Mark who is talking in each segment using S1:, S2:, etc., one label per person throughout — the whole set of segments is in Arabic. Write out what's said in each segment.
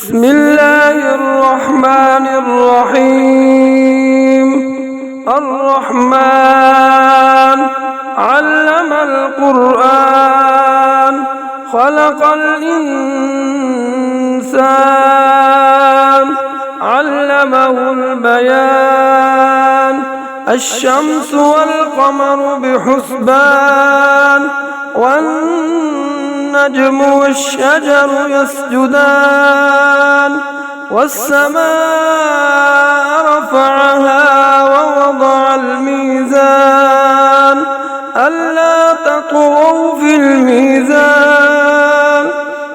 S1: بسم الله الرحمن الرحيم. الرحمن علم القرآن، خلق الإنسان، علمه البيان. الشمس والقمر بحسبان، والنجم والشجر يسجدان. والسماء رفعها ووضع الميزان، ألا تطغوا في الميزان،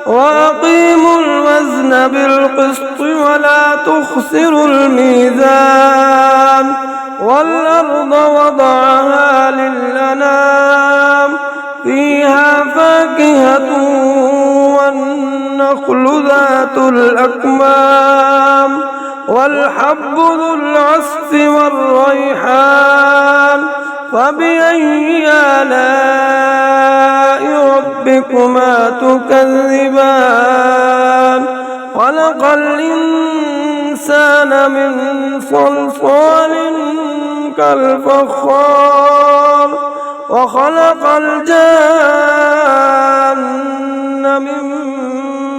S1: وأقيموا الوزن بالقسط ولا تخسروا الميزان. والأرض وضعها للأنام، فيها فاكهة والنخل ذات الأكمام، والحب ذو العصف والريحان. فبأي آلاء ربكما تكذبان؟ خلق الإنسان من صلصال كالفخار، وخلق الجان من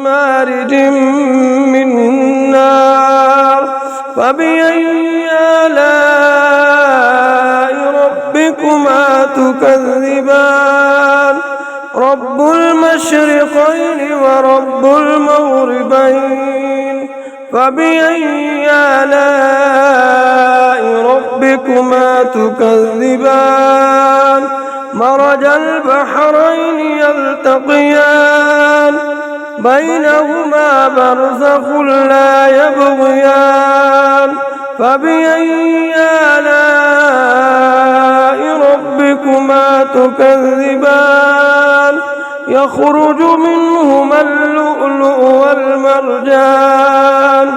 S1: مارج من نار. فبأي آلاء ربكما تكذبان؟ رب المشرقين ورب المغربين. فبأي آلاء ربكما تكذبان؟ مرج البحرين يلتقيان، بينهما برزخ لا يبغيان. فبأي آلاء ربكما تكذبان؟ يخرج منهما اللؤلؤ والمرجان.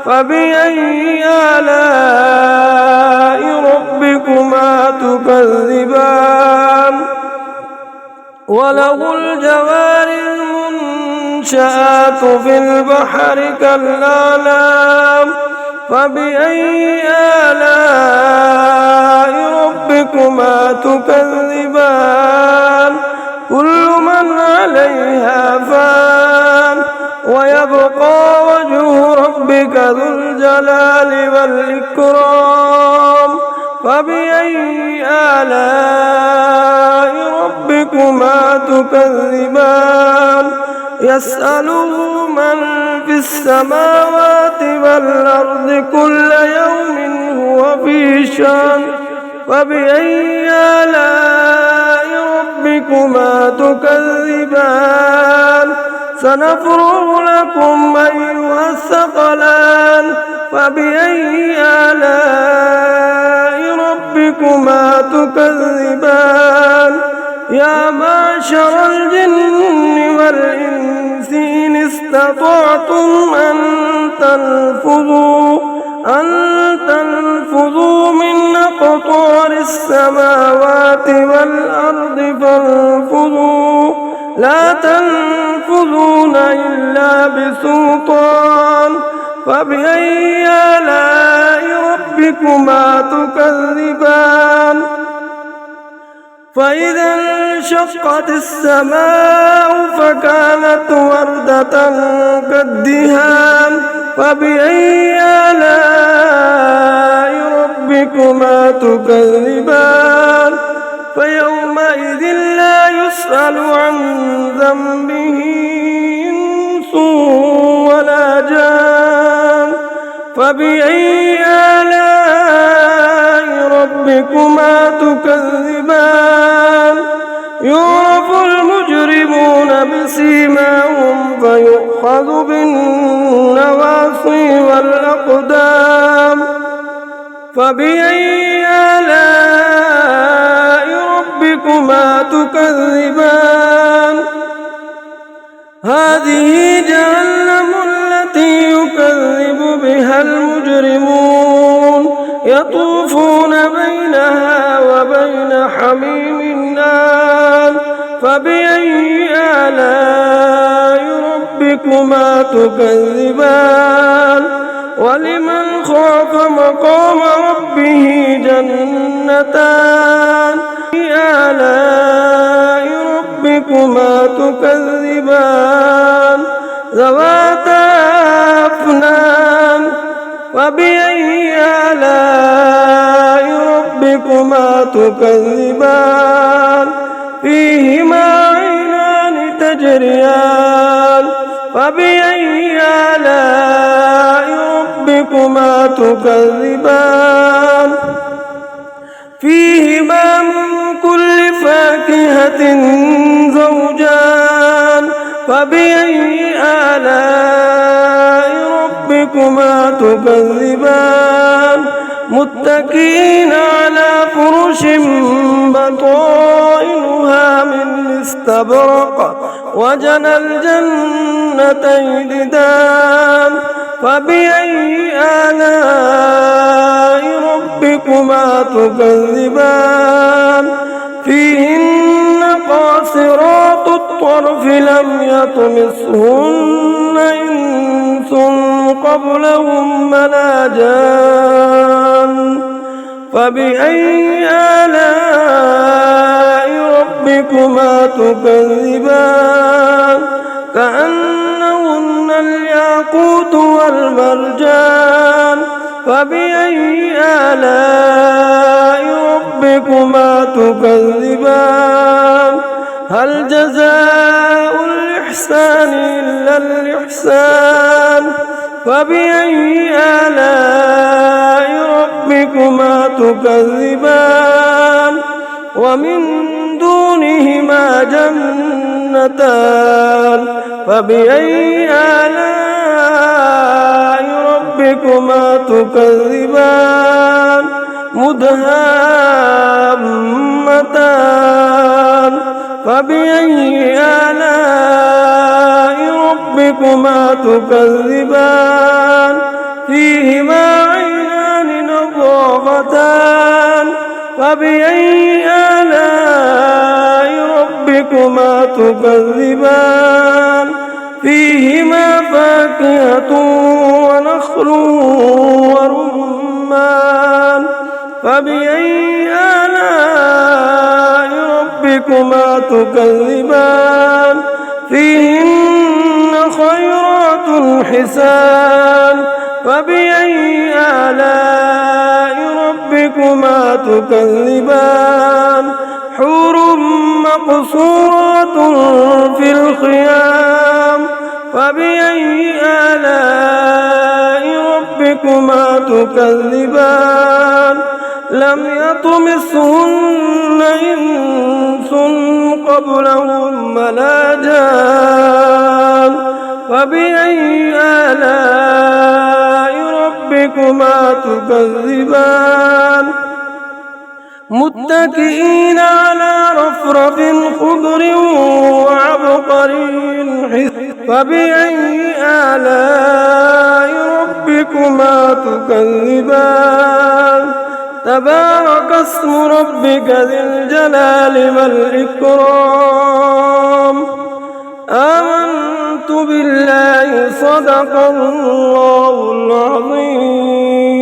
S1: فبأي آلاء ربكما تكذبان؟ وله الجوار المنشآت في البحر كالأعلام. فبأي آلاء ربكما تكذبان؟ كل من عليها فان، ويبقى وجه ربك ذو الجلال والإكرام. فبأي آلاء ربكما تكذبان؟ يسأله من في السماوات والأرض كل يوم هو في شأن. فبأي آلاء ربكما تكذبان؟ سنفرغ لكم أيها الثقلان. فبأي آلاء ربكما تكذبان؟ يا معشر الجن والإنس إن استطعتم أن تنفذوا من أقطار السماوات والأرض فانفذوا، لا تنفذون إلا بسلطان. فبأي آلاء ربكما تكذبان؟ فإذا انشقت السماء فكانت وردة كالدهان. فبأي آلاء ربكما تكذبان؟ فيومئذ لا يسأل عن ذنبه إنس ولا جان. فبأي آلاء ربكما تكذبان؟ يعرف المجرمون بسيماهم فيؤخذ بالنواصي والأقدام. فبأي آلاء ربكما تكذبان؟ هذه جهنم التي يكذب بها المجرمون، يطوفون بينها وبين حميم آن. فبأي آلاء ربكما ربكما تكذبان ولمن خاف مقام ربه جنتان آلاء ربكما تكذبان ذواتا أفنان فبأي آلاء ربكما تكذبان فيهما عينان تجريان فبأي آلاء ربكما تكذبان فيهما من كل فاكهة زوجان فبأي آلاء ربكما تكذبان متكئين على فرش بطائنها من استبرق وجنى الجنتين دان فبأي آلاء ربكما تكذبان فيهن قاصرات الطرف لم يطمثهن إنس قبلهم ولا جان فبأي آلاء ربكما تكذبان كأنهن الياقوت والمرجان فبأي آلاء ربكما تكذبان هل جزاء الإحسان إلا الإحسان فبأي آلاء ربكما تكذبان ومن دونهما جنتان فبأي آلاء ربكما تكذبان مدهامتان فبأي آلاء ربكما تكذبان فيهما عينان نضاختان فبأي آلاء ربكما تكذبان فيهما فاكهة ونخل ورمان فبأي آلاء ربكما تكذبان فيهن خيرات حسان فبأي آلاء ربكما تكذبان حور مقصورات في الخيام فبأي آلاء ربكما تكذبان لم يطمثهن إنس قبلهم ولا جان فبأي آلاء ربكما تكذبان متكئين على رفرف خضر وعبقري حسن فبأي آلاء ربكما تكذبان تبارك اسم ربك ذي الجلال والإكرام آمنت بالله صدق الله العظيم.